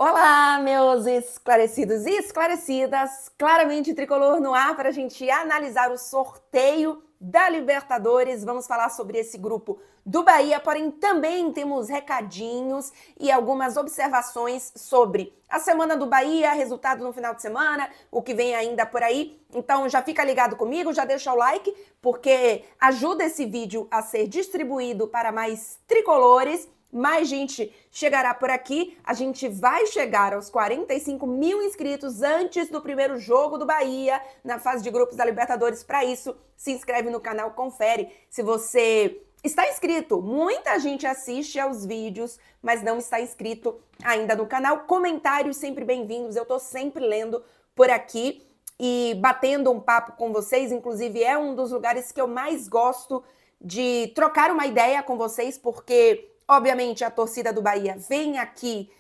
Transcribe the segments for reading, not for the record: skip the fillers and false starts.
Olá, meus esclarecidos e esclarecidas, claramente tricolor no ar para a gente analisar o sorteio da Libertadores. Vamos falar sobre esse grupo do Bahia, porém também temos recadinhos e algumas observações sobre a semana do Bahia, resultado no final de semana, o que vem ainda por aí. Então já fica ligado comigo, já deixa o like, porque ajuda esse vídeo a ser distribuído para mais tricolores. Mais gente chegará por aqui, a gente vai chegar aos 45 mil inscritos antes do primeiro jogo do Bahia na fase de grupos da Libertadores. Para isso, se inscreve no canal, confere. Se você está inscrito, muita gente assiste aos vídeos, mas não está inscrito ainda no canal. Comentários sempre bem-vindos, eu estou sempre lendo por aqui e batendo um papo com vocês. Inclusive, é um dos lugares que eu mais gosto de trocar uma ideia com vocês, porque obviamente, a torcida do Bahia vem aqui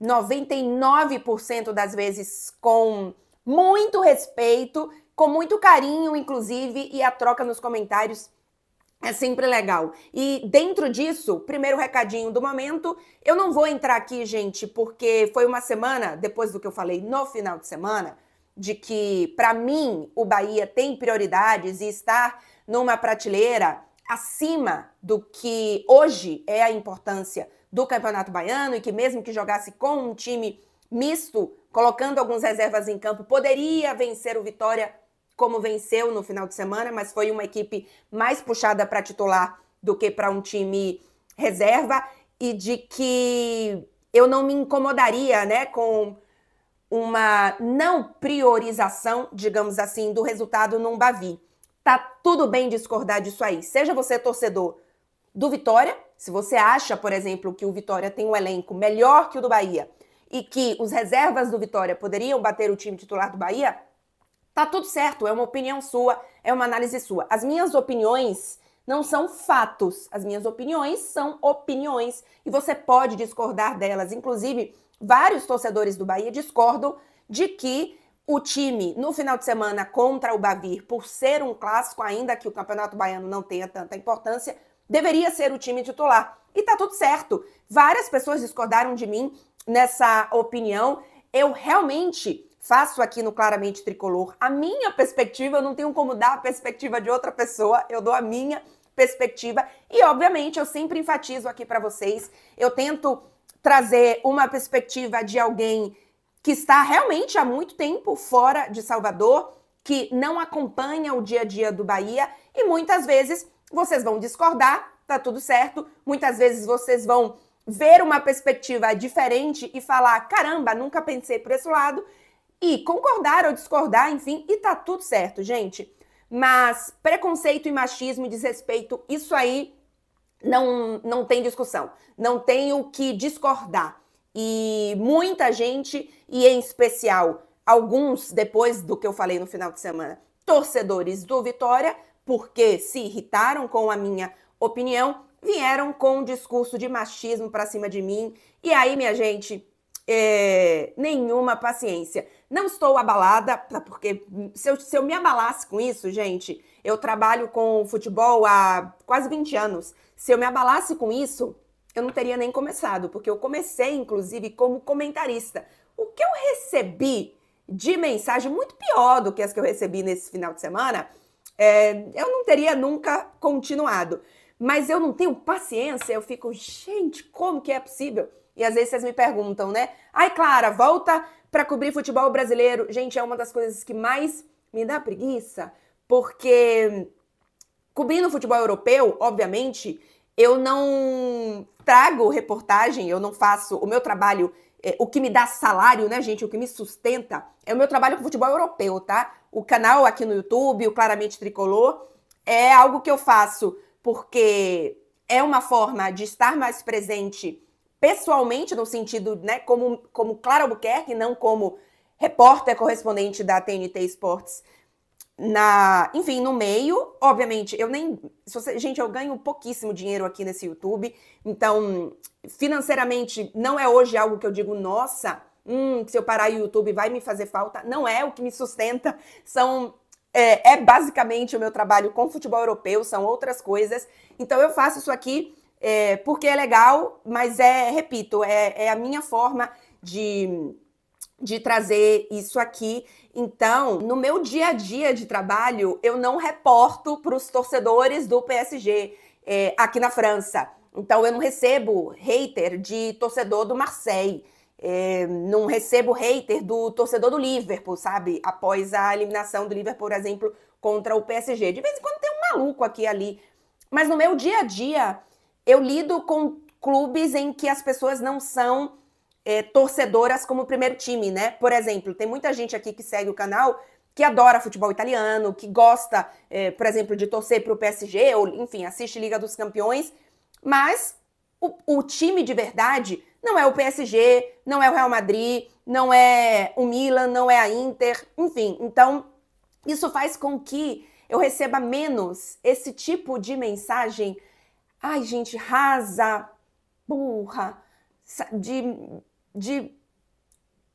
99% das vezes com muito respeito, com muito carinho, inclusive, e a troca nos comentários é sempre legal. E dentro disso, primeiro recadinho do momento, eu não vou entrar aqui, gente, porque foi uma semana, depois do que eu falei no final de semana, de que, para mim, o Bahia tem prioridades e estar numa prateleira acima do que hoje é a importância do Campeonato Baiano, e que mesmo que jogasse com um time misto, colocando algumas reservas em campo, poderia vencer o Vitória como venceu no final de semana, mas foi uma equipe mais puxada para titular do que para um time reserva, e de que eu não me incomodaria, né, com uma não priorização, digamos assim, do resultado num Bavi. Tá tudo bem discordar disso aí. Seja você torcedor do Vitória, se você acha, por exemplo, que o Vitória tem um elenco melhor que o do Bahia e que os reservas do Vitória poderiam bater o time titular do Bahia, tá tudo certo, é uma opinião sua, é uma análise sua. As minhas opiniões não são fatos, as minhas opiniões são opiniões e você pode discordar delas. Inclusive, vários torcedores do Bahia discordam de que o time, no final de semana, contra o Bavi, por ser um clássico, ainda que o Campeonato Baiano não tenha tanta importância, deveria ser o time titular. E tá tudo certo. Várias pessoas discordaram de mim nessa opinião. Eu realmente faço aqui no Claramente Tricolor a minha perspectiva, eu não tenho como dar a perspectiva de outra pessoa, eu dou a minha perspectiva. E, obviamente, eu sempre enfatizo aqui para vocês, eu tento trazer uma perspectiva de alguém que está realmente há muito tempo fora de Salvador, que não acompanha o dia a dia do Bahia, e muitas vezes vocês vão discordar, tá tudo certo, muitas vezes vocês vão ver uma perspectiva diferente e falar, caramba, nunca pensei por esse lado, e concordar ou discordar, enfim, e tá tudo certo, gente. Mas preconceito e machismo e desrespeito, isso aí não tem discussão, não tem o que discordar. E muita gente, e em especial alguns, depois do que eu falei no final de semana, torcedores do Vitória, porque se irritaram com a minha opinião, vieram com um discurso de machismo pra cima de mim. E aí, minha gente, nenhuma paciência. Não estou abalada, porque se eu me abalasse com isso, gente, eu trabalho com futebol há quase 20 anos. Se eu me abalasse com isso, eu não teria nem começado, porque eu comecei, inclusive, como comentarista. O que eu recebi de mensagem, muito pior do que as que eu recebi nesse final de semana, eu não teria nunca continuado. Mas eu não tenho paciência, eu fico, gente, como que é possível? E às vezes vocês me perguntam, né? Ai, Clara, volta para cobrir futebol brasileiro. Gente, é uma das coisas que mais me dá preguiça, porque cobrindo futebol europeu, obviamente, eu não trago reportagem, eu não faço o meu trabalho, o que me dá salário, né, gente, o que me sustenta, é o meu trabalho com futebol europeu, tá? O canal aqui no YouTube, o Claramente Tricolor, é algo que eu faço porque é uma forma de estar mais presente pessoalmente, no sentido, né, como Clara Albuquerque, não como repórter correspondente da TNT Esportes, enfim, no meio, obviamente, gente, eu ganho pouquíssimo dinheiro aqui nesse YouTube, então, financeiramente, não é hoje algo que eu digo, nossa, se eu parar o YouTube vai me fazer falta, não é o que me sustenta, é basicamente o meu trabalho com futebol europeu, são outras coisas, então eu faço isso aqui porque é legal, mas repito, é a minha forma de trazer isso aqui. Então, no meu dia a dia de trabalho, eu não reporto para os torcedores do PSG aqui na França. Então, eu não recebo hater de torcedor do Marseille. Não recebo hater do torcedor do Liverpool, sabe? Após a eliminação do Liverpool, por exemplo, contra o PSG. De vez em quando tem um maluco aqui e ali. Mas no meu dia a dia, eu lido com clubes em que as pessoas não são torcedoras como primeiro time, né? Por exemplo, tem muita gente aqui que segue o canal que adora futebol italiano, que gosta, por exemplo, de torcer para o PSG, ou enfim, assiste Liga dos Campeões, mas o time de verdade não é o PSG, não é o Real Madrid, não é o Milan, não é a Inter, enfim. Então, isso faz com que eu receba menos esse tipo de mensagem, ai, gente, rasa, burra,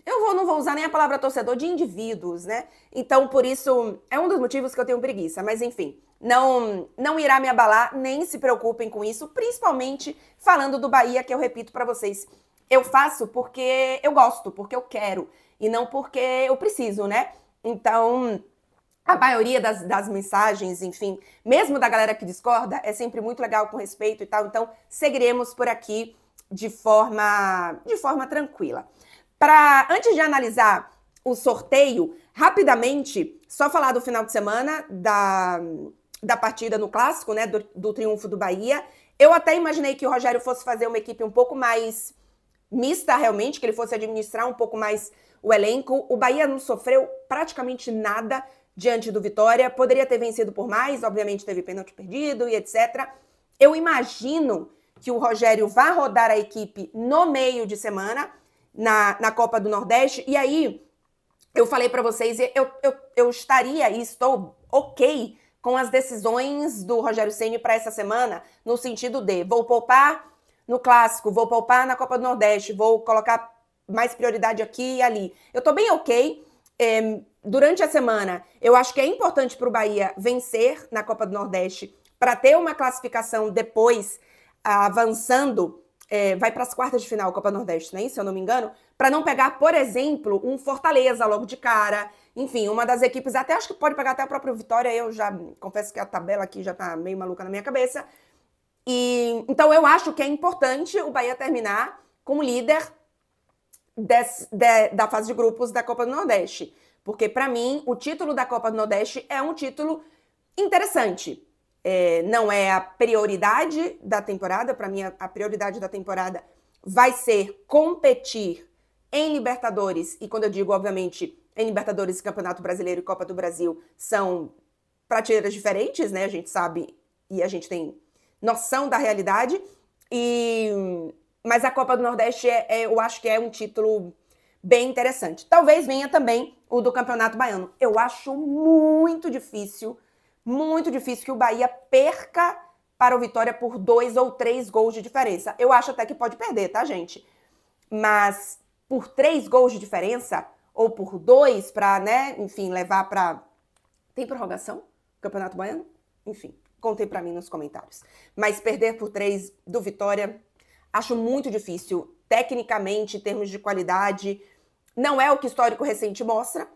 eu não vou usar nem a palavra torcedor, de indivíduos, né? Então, por isso, é um dos motivos que eu tenho preguiça. Mas, enfim, não irá me abalar, nem se preocupem com isso, principalmente falando do Bahia, que eu repito pra vocês. Eu faço porque eu gosto, porque eu quero, e não porque eu preciso, né? Então, a maioria das mensagens, enfim, mesmo da galera que discorda, é sempre muito legal, com respeito e tal. Então, seguiremos por aqui de forma tranquila. Antes de analisar o sorteio, rapidamente, só falar do final de semana da partida no Clássico, né, do triunfo do Bahia. Eu até imaginei que o Rogério fosse fazer uma equipe um pouco mais mista, realmente, que ele fosse administrar um pouco mais o elenco. O Bahia não sofreu praticamente nada diante do Vitória. Poderia ter vencido por mais, obviamente teve pênalti perdido e etc. Eu imagino que o Rogério vai rodar a equipe no meio de semana, na Copa do Nordeste, e aí eu falei para vocês, eu estaria e estou ok com as decisões do Rogério Ceni para essa semana, no sentido de vou poupar no Clássico, vou poupar na Copa do Nordeste, vou colocar mais prioridade aqui e ali. Eu tô bem ok. Durante a semana, eu acho que é importante para o Bahia vencer na Copa do Nordeste para ter uma classificação depois, avançando, vai para as quartas de final, Copa Nordeste, né? Se eu não me engano, para não pegar, por exemplo, um Fortaleza logo de cara. Enfim, uma das equipes, até acho que pode pegar até a própria Vitória. Eu já confesso que a tabela aqui já tá meio maluca na minha cabeça. Então eu acho que é importante o Bahia terminar como líder da fase de grupos da Copa do Nordeste. Porque, para mim, o título da Copa do Nordeste é um título interessante. Não é a prioridade da temporada. Para mim, a prioridade da temporada vai ser competir em Libertadores. E quando eu digo, obviamente, em Libertadores, Campeonato Brasileiro e Copa do Brasil, são prateleiras diferentes, né? A gente sabe e a gente tem noção da realidade. Mas a Copa do Nordeste, eu acho que é um título bem interessante. Talvez venha também o do Campeonato Baiano. Eu acho muito difícil que o Bahia perca para o Vitória por 2 ou 3 gols de diferença. Eu acho até que pode perder, tá, gente? Mas por 3 gols de diferença, ou por 2, para, né, enfim, levar para... Tem prorrogação? Campeonato Baiano? Enfim, contem para mim nos comentários. Mas perder por 3 do Vitória, acho muito difícil. Tecnicamente, em termos de qualidade, não é o que o histórico recente mostra,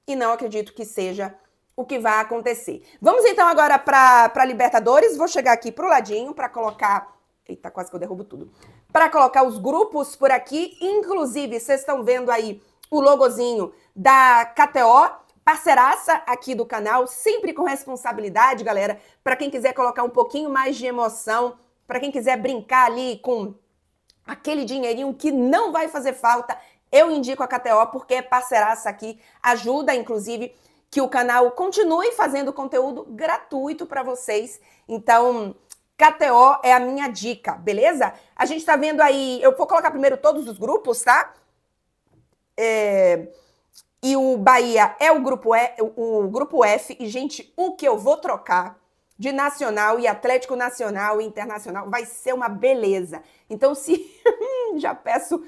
e não acredito que seja o que vai acontecer. Vamos então agora para Libertadores. Vou chegar aqui pro ladinho para colocar... Eita, quase que eu derrubo tudo. Para colocar os grupos por aqui. Inclusive, vocês estão vendo aí o logozinho da KTO, parceiraça aqui do canal, sempre com responsabilidade, galera. Para quem quiser colocar um pouquinho mais de emoção, para quem quiser brincar ali com aquele dinheirinho que não vai fazer falta, eu indico a KTO porque é parceiraça aqui, ajuda, inclusive, que o canal continue fazendo conteúdo gratuito para vocês. Então, KTO é a minha dica, beleza? A gente tá vendo aí, eu vou colocar primeiro todos os grupos, tá? E o Bahia é o grupo F. E, gente, o que eu vou trocar de Nacional e Atlético Nacional e Internacional vai ser uma beleza. Então, se... já peço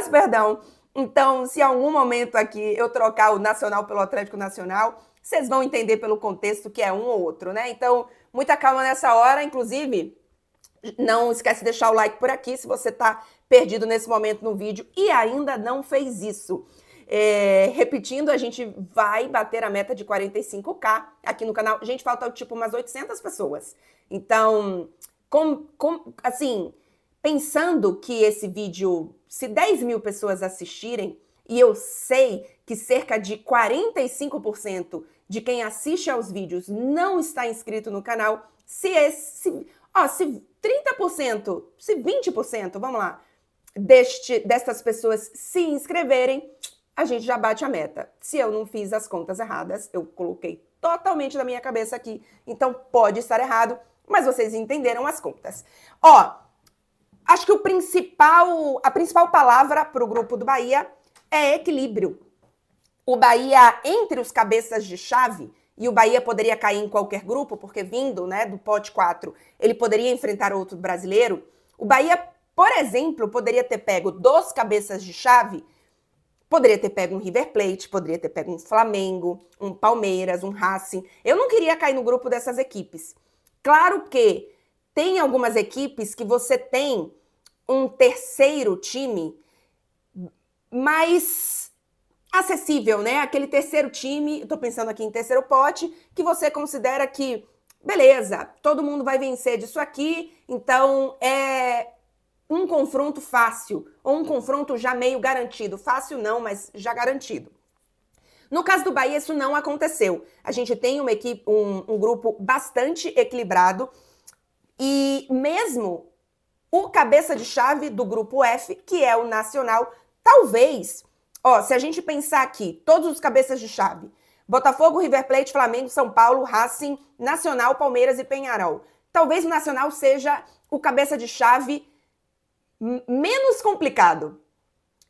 perdão. Então, se em algum momento aqui eu trocar o Nacional pelo Atlético Nacional, vocês vão entender pelo contexto que é um ou outro, né? Então, muita calma nessa hora. Inclusive, não esquece de deixar o like por aqui se você tá perdido nesse momento no vídeo e ainda não fez isso. Repetindo, a gente vai bater a meta de 45k aqui no canal. Gente, falta tipo umas 800 pessoas. Então, assim, pensando que esse vídeo, se 10 mil pessoas assistirem, e eu sei que cerca de 45% de quem assiste aos vídeos não está inscrito no canal, se 30%, se 20%, vamos lá, destas pessoas se inscreverem, a gente já bate a meta. Se eu não fiz as contas erradas, eu coloquei totalmente na minha cabeça aqui, então pode estar errado, mas vocês entenderam as contas. Acho que a principal palavra para o grupo do Bahia é equilíbrio. O Bahia, entre os cabeças de chave, e o Bahia poderia cair em qualquer grupo, porque vindo, né, do pote 4, ele poderia enfrentar outro brasileiro. O Bahia, por exemplo, poderia ter pego 2 cabeças de chave, poderia ter pego um River Plate, poderia ter pego um Flamengo, um Palmeiras, um Racing. Eu não queria cair no grupo dessas equipes. Claro que tem algumas equipes que você tem um terceiro time mais acessível, né? Aquele terceiro time, eu tô pensando aqui em terceiro pote, que você considera que, beleza, todo mundo vai vencer disso aqui, então é um confronto fácil, ou um confronto já meio garantido. Fácil não, mas já garantido. No caso do Bahia, isso não aconteceu. A gente tem uma equipe, um grupo bastante equilibrado, e mesmo o cabeça de chave do grupo F, que é o Nacional, talvez, se a gente pensar aqui, todos os cabeças de chave, Botafogo, River Plate, Flamengo, São Paulo, Racing, Nacional, Palmeiras e Peñarol. Talvez o Nacional seja o cabeça de chave menos complicado.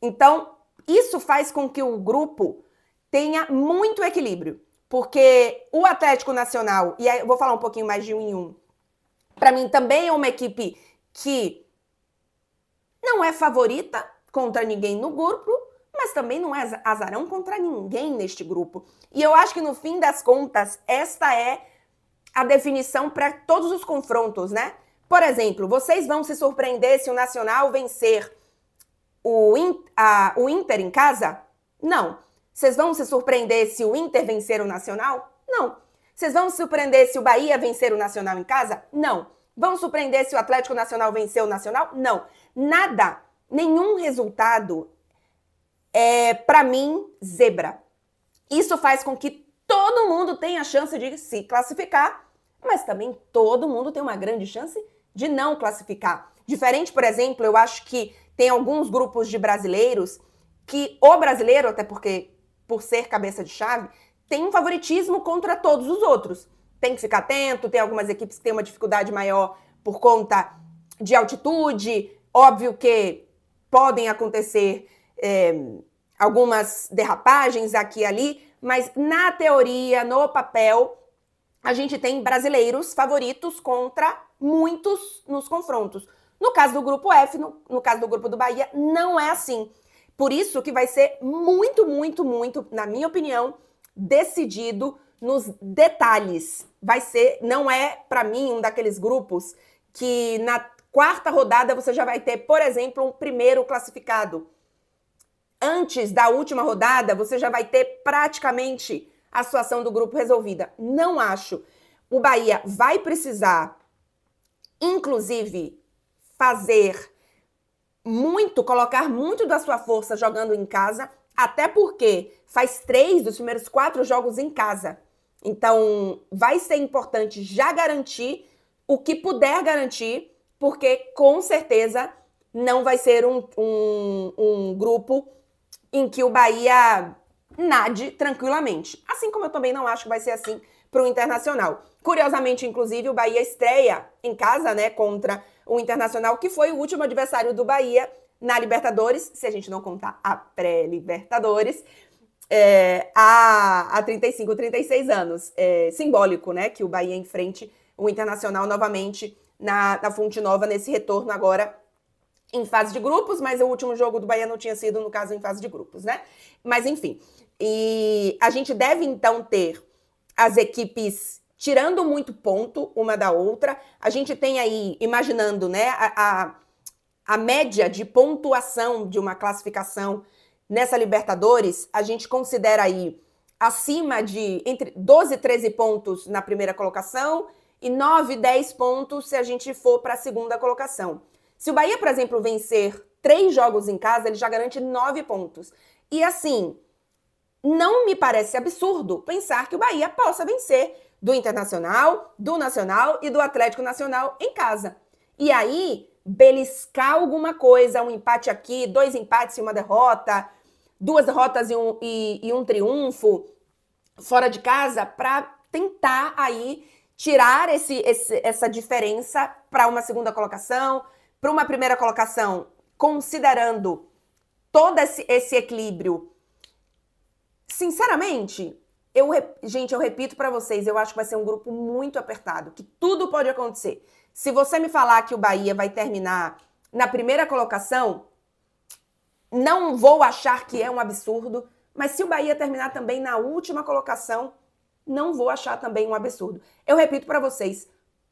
Então, isso faz com que o grupo tenha muito equilíbrio. Porque o Atlético Nacional, e aí eu vou falar um pouquinho mais de um em um, para mim também é uma equipe que não é favorita contra ninguém no grupo, mas também não é azarão contra ninguém neste grupo. E eu acho que no fim das contas, esta é a definição para todos os confrontos, né? Por exemplo, vocês vão se surpreender se o Nacional vencer o Inter em casa? Não. Vocês vão se surpreender se o Inter vencer o Nacional? Não. Vocês vão se surpreender se o Bahia vencer o Nacional em casa? Não. Vão surpreender se o Atlético Nacional vencer o Nacional? Não. Nada, nenhum resultado é, para mim, zebra. Isso faz com que todo mundo tenha a chance de se classificar, mas também todo mundo tem uma grande chance de não classificar. Diferente, por exemplo, eu acho que tem alguns grupos de brasileiros que o brasileiro, até porque por ser cabeça de chave, tem um favoritismo contra todos os outros. Tem que ficar atento, tem algumas equipes que têm uma dificuldade maior por conta de altitude. Óbvio que podem acontecer algumas derrapagens aqui e ali, mas na teoria, no papel, a gente tem brasileiros favoritos contra muitos nos confrontos. No caso do grupo F, no caso do grupo do Bahia, não é assim. Por isso que vai ser muito, muito, muito, na minha opinião, decidido nos detalhes. Vai ser, não é, para mim, um daqueles grupos que na 4ª rodada você já vai ter, por exemplo, um primeiro classificado. Antes da última rodada, você já vai ter praticamente a situação do grupo resolvida. Não acho. O Bahia vai precisar, inclusive, colocar muito da sua força jogando em casa, até porque faz 3 dos primeiros 4 jogos em casa. Então, vai ser importante já garantir o que puder garantir, porque com certeza não vai ser um grupo em que o Bahia nade tranquilamente. Assim como eu também não acho que vai ser assim para o Internacional. Curiosamente, inclusive, o Bahia estreia em casa, né, contra o Internacional, que foi o último adversário do Bahia na Libertadores, se a gente não contar a pré-Libertadores, há 35, 36 anos. É simbólico, né, que o Bahia enfrente o Internacional novamente na Fonte Nova, nesse retorno agora em fase de grupos, mas o último jogo do Bahia não tinha sido, no caso, em fase de grupos, né? Mas, enfim. E a gente deve, então, ter as equipes tirando muito ponto uma da outra. A gente tem aí, imaginando, né, a média de pontuação de uma classificação nessa Libertadores, a gente considera aí acima de entre 12 e 13 pontos na primeira colocação e 9, 10 pontos se a gente for para a segunda colocação. Se o Bahia, por exemplo, vencer 3 jogos em casa, ele já garante 9 pontos. E assim, não me parece absurdo pensar que o Bahia possa vencer do Internacional, do Nacional e do Atlético Nacional em casa. E aí, beliscar alguma coisa, um empate aqui, 2 empates e uma derrota, 2 derrotas e um triunfo fora de casa, para tentar aí tirar essa diferença para uma segunda colocação, para uma primeira colocação, considerando todo esse equilíbrio. Sinceramente, gente, eu repito para vocês, eu acho que vai ser um grupo muito apertado, que tudo pode acontecer. Se você me falar que o Bahia vai terminar na primeira colocação, não vou achar que é um absurdo, mas se o Bahia terminar também na última colocação, não vou achar também um absurdo. Eu repito para vocês,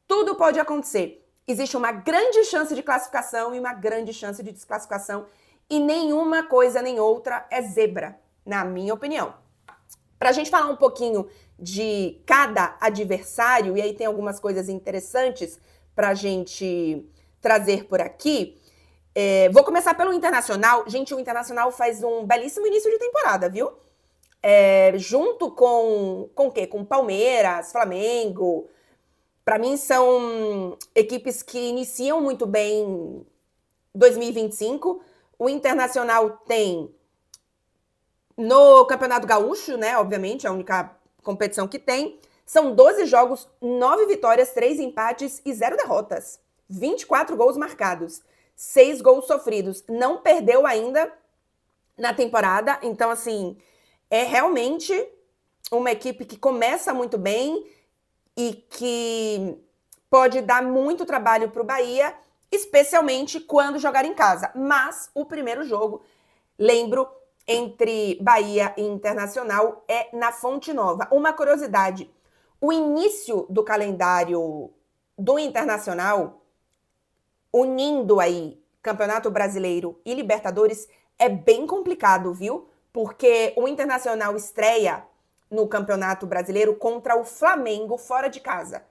tudo pode acontecer. Existe uma grande chance de classificação e uma grande chance de desclassificação, e nenhuma coisa nem outra é zebra, na minha opinião. Para a gente falar um pouquinho de cada adversário, e aí tem algumas coisas interessantes para a gente trazer por aqui, vou começar pelo Internacional. Gente, o Internacional faz um belíssimo início de temporada, viu? Junto com o quê? Com Palmeiras, Flamengo. Para mim, são equipes que iniciam muito bem 2025. O Internacional tem no Campeonato Gaúcho, né? Obviamente, é a única competição que tem. São 12 jogos, 9 vitórias, 3 empates e 0 derrotas. 24 gols marcados, 6 gols sofridos. Não perdeu ainda na temporada. Então, assim, é realmente uma equipe que começa muito bem e que pode dar muito trabalho para o Bahia, especialmente quando jogar em casa. Mas o primeiro jogo, lembro, entre Bahia e Internacional é na Fonte Nova. Uma curiosidade, o início do calendário do Internacional, unindo aí Campeonato Brasileiro e Libertadores, é bem complicado, viu? Porque o Internacional estreia no Campeonato Brasileiro contra o Flamengo fora de casa.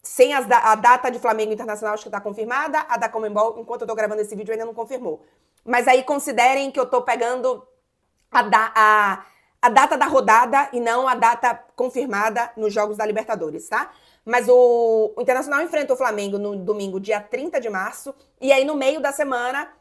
Sem a data de Flamengo Internacional, acho que está confirmada, a da Conmebol, enquanto eu estou gravando esse vídeo, ainda não confirmou. Mas aí considerem que eu estou pegando a data da rodada e não a data confirmada nos Jogos da Libertadores, tá? Mas o Internacional enfrenta o Flamengo no domingo, dia 30 de março, e aí no meio da semana,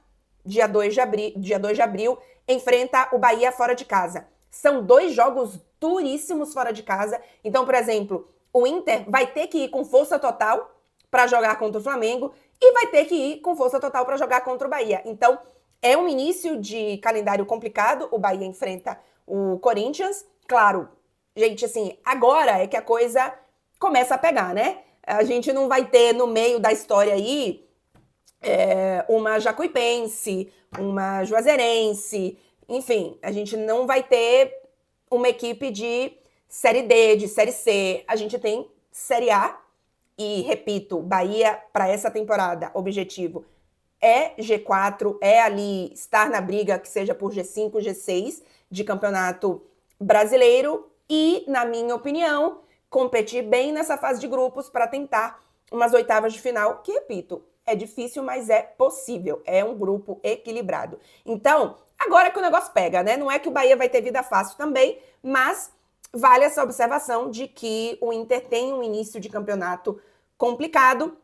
dia 2 de abril, enfrenta o Bahia fora de casa. São 2 jogos duríssimos fora de casa. Então, por exemplo, o Inter vai ter que ir com força total para jogar contra o Flamengo e vai ter que ir com força total para jogar contra o Bahia. Então, é um início de calendário complicado. O Bahia enfrenta o Corinthians. Claro, gente, assim, agora é que a coisa começa a pegar, né? A gente não vai ter no meio da história aí uma Jacuipense, uma Juazeirense, enfim, a gente não vai ter uma equipe de Série D, de Série C. A gente tem Série A e, repito, Bahia para essa temporada, objetivo é G4, é ali estar na briga, que seja por G5, G6 de Campeonato Brasileiro e, na minha opinião, competir bem nessa fase de grupos para tentar umas oitavas de final, que, repito, é difícil, mas é possível. É um grupo equilibrado. Então, agora que o negócio pega, né? Não é que o Bahia vai ter vida fácil também, mas vale essa observação de que o Inter tem um início de campeonato complicado.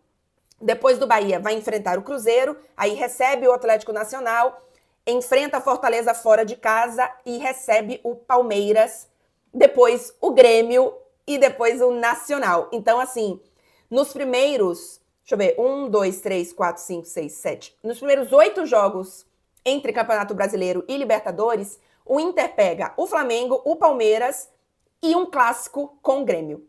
Depois do Bahia vai enfrentar o Cruzeiro, aí recebe o Atlético Nacional, enfrenta a Fortaleza fora de casa e recebe o Palmeiras, depois o Grêmio e depois o Nacional. Então, assim, nos primeiros, deixa eu ver, 1, 2, 3, 4, 5, 6, 7. Nos primeiros 8 jogos entre Campeonato Brasileiro e Libertadores, o Inter pega o Flamengo, o Palmeiras e um clássico com o Grêmio.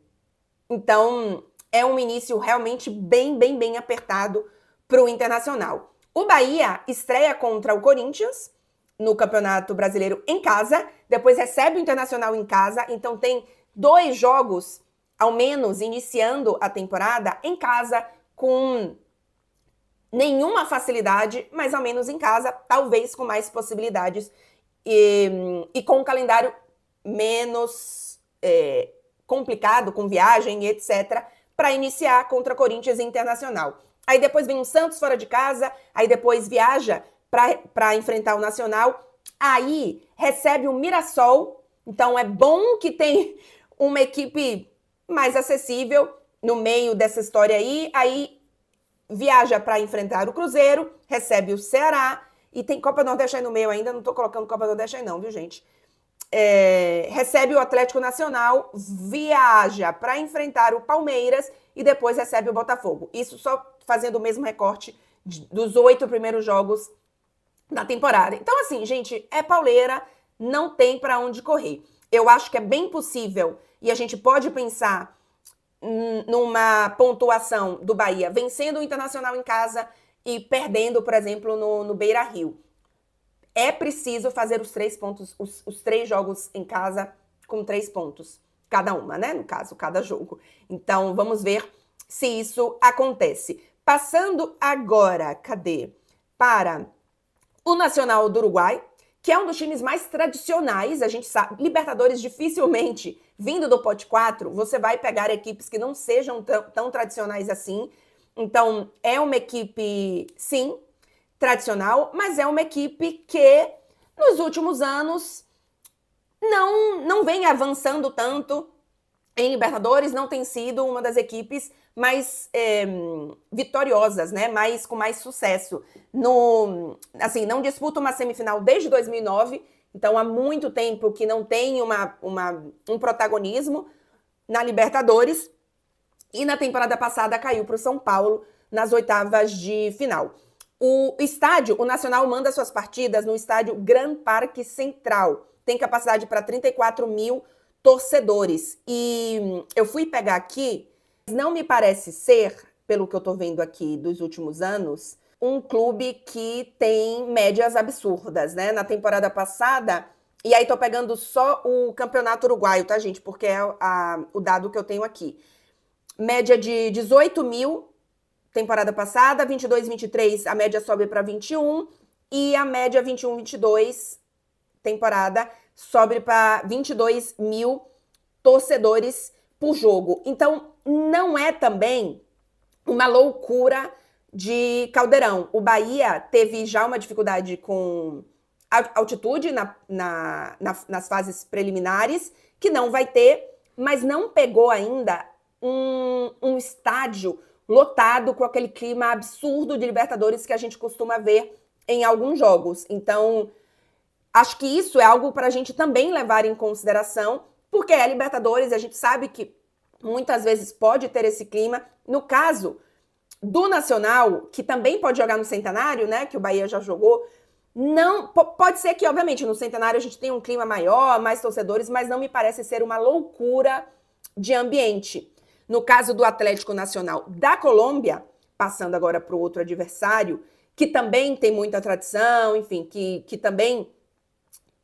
Então, é um início realmente bem apertado para o Internacional. O Bahia estreia contra o Corinthians no Campeonato Brasileiro em casa, depois recebe o Internacional em casa, então tem 2 jogos, ao menos, iniciando a temporada em casa, com nenhuma facilidade, mas ao menos em casa, talvez com mais possibilidades e com um calendário menos complicado, com viagem e etc., para iniciar contra Corinthians e Internacional. Aí depois vem o Santos fora de casa, aí depois viaja para enfrentar o Nacional, aí recebe o Mirassol, então é bom que tem uma equipe mais acessível no meio dessa história aí viaja para enfrentar o Cruzeiro, recebe o Ceará, e tem Copa do Nordeste aí no meio ainda, não tô colocando Copa do Nordeste aí não, viu, gente? Recebe o Atlético Nacional, viaja para enfrentar o Palmeiras e depois recebe o Botafogo. Isso só fazendo o mesmo recorte dos 8 primeiros jogos da temporada. Então, assim, gente, é pauleira, não tem para onde correr. Eu acho que é bem possível, e a gente pode pensar numa pontuação do Bahia vencendo o Internacional em casa e perdendo, por exemplo, no Beira-Rio. É preciso fazer os 3 pontos, os 3 jogos em casa com 3 pontos. Cada uma, né? No caso, cada jogo. Então, vamos ver se isso acontece. Passando agora, para o Nacional do Uruguai, que é um dos times mais tradicionais, a gente sabe, Libertadores dificilmente, vindo do pote 4, você vai pegar equipes que não sejam tão tradicionais assim. Então, é uma equipe, sim, tradicional, mas é uma equipe que, nos últimos anos, não vem avançando tanto em Libertadores, não tem sido uma das equipes mais vitoriosas, né? Com mais sucesso. Assim, não disputa uma semifinal desde 2009, então há muito tempo que não tem um protagonismo na Libertadores. E na temporada passada caiu para o São Paulo nas oitavas de final. O Nacional manda suas partidas no estádio Gran Parque Central. Tem capacidade para 34 mil torcedores. E eu fui pegar aqui, não me parece ser, pelo que eu tô vendo aqui dos últimos anos, um clube que tem médias absurdas, né? Na temporada passada, e aí tô pegando só o campeonato uruguaio, tá, gente? Porque é o dado que eu tenho aqui. Média de 18 mil temporada passada, 22, 23, a média sobe para 21, e a média 21, 22 temporada sobe para 22 mil torcedores por jogo. Então, não é também uma loucura de Caldeirão. O Bahia teve já uma dificuldade com altitude nas fases preliminares, que não vai ter, mas não pegou ainda um estádio lotado com aquele clima absurdo de Libertadores que a gente costuma ver em alguns jogos. Então, acho que isso é algo para a gente também levar em consideração, porque é Libertadores, a gente sabe que muitas vezes pode ter esse clima. No caso do Nacional, que também pode jogar no Centenário, né, que o Bahia já jogou, não pode ser que, obviamente, no Centenário a gente tenha um clima maior, mais torcedores, mas não me parece ser uma loucura de ambiente. No caso do Atlético Nacional da Colômbia, passando agora para o outro adversário, que também tem muita tradição, enfim, que também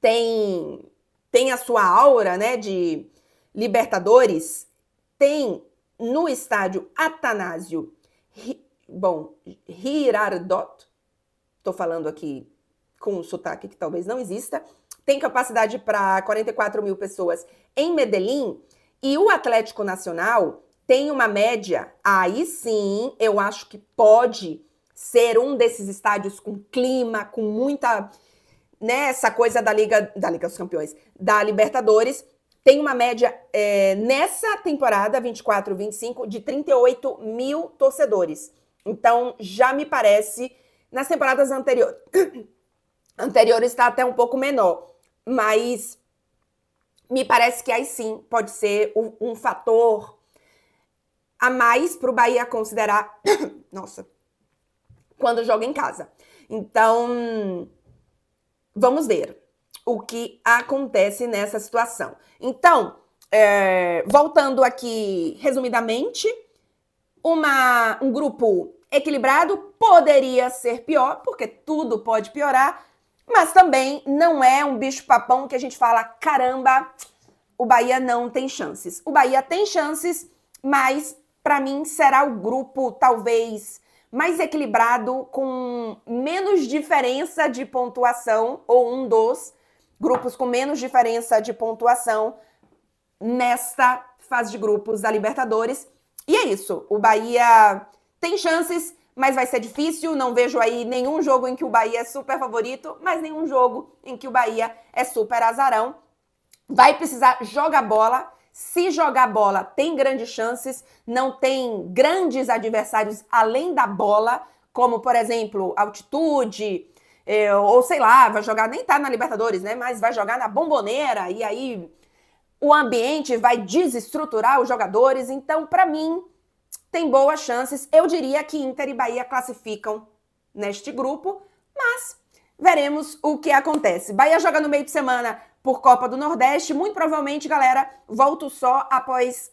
tem a sua aura, né, de Libertadores, tem no estádio Atanásio Girardot, estou falando aqui com um sotaque que talvez não exista, tem capacidade para 44 mil pessoas em Medellín, e o Atlético Nacional tem uma média, aí sim, eu acho que pode ser um desses estádios com clima, com muita, né, essa coisa da Liga dos Campeões, da Libertadores, tem uma média nessa temporada, 24-25, de 38 mil torcedores. Então, já me parece, nas temporadas anteriores está até um pouco menor, mas me parece que aí sim pode ser um fator a mais para o Bahia considerar, nossa, quando joga em casa. Então, vamos ver o que acontece nessa situação. Então, voltando aqui resumidamente, um grupo equilibrado poderia ser pior, porque tudo pode piorar, mas também não é um bicho-papão que a gente fala, caramba, o Bahia não tem chances. O Bahia tem chances, mas para mim será o grupo talvez mais equilibrado, com menos diferença de pontuação, ou um dos grupos com menos diferença de pontuação nesta fase de grupos da Libertadores. E é isso, o Bahia tem chances, mas vai ser difícil. Não vejo aí nenhum jogo em que o Bahia é super favorito, mas nenhum jogo em que o Bahia é super azarão. Vai precisar jogar bola. Se jogar bola, tem grandes chances. Não tem grandes adversários além da bola, como, por exemplo, altitude, ou sei lá, vai jogar, nem tá na Libertadores, né? Mas vai jogar na Bombonera, e aí o ambiente vai desestruturar os jogadores. Então, para mim, tem boas chances. Eu diria que Inter e Bahia classificam neste grupo, mas veremos o que acontece. Bahia joga no meio de semana por Copa do Nordeste. Muito provavelmente, galera, volto só após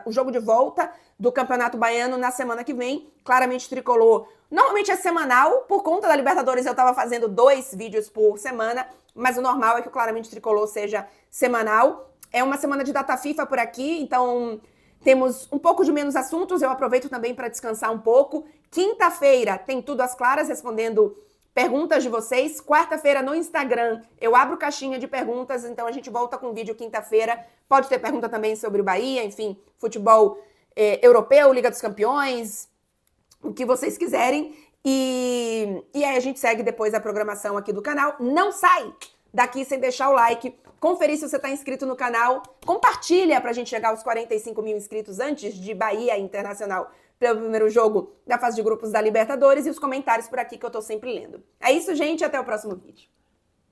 o jogo de volta do Campeonato Baiano na semana que vem. Claramente Tricolor. Normalmente é semanal, por conta da Libertadores eu tava fazendo 2 vídeos por semana, mas o normal é que o Claramente Tricolor seja semanal. É uma semana de data FIFA por aqui, então temos um pouco de menos assuntos. Eu aproveito também para descansar um pouco. Quinta-feira tem Tudo às Claras, respondendo perguntas de vocês. Quarta-feira no Instagram eu abro caixinha de perguntas, então a gente volta com vídeo quinta-feira. Pode ter pergunta também sobre o Bahia, enfim, futebol europeu, Liga dos Campeões, o que vocês quiserem. E aí a gente segue depois a programação aqui do canal. Não sai daqui sem deixar o like, conferir se você está inscrito no canal, compartilha pra gente chegar aos 45 mil inscritos antes de Bahia Internacional pelo primeiro jogo da fase de grupos da Libertadores, e os comentários por aqui que eu tô sempre lendo. É isso, gente, até o próximo vídeo.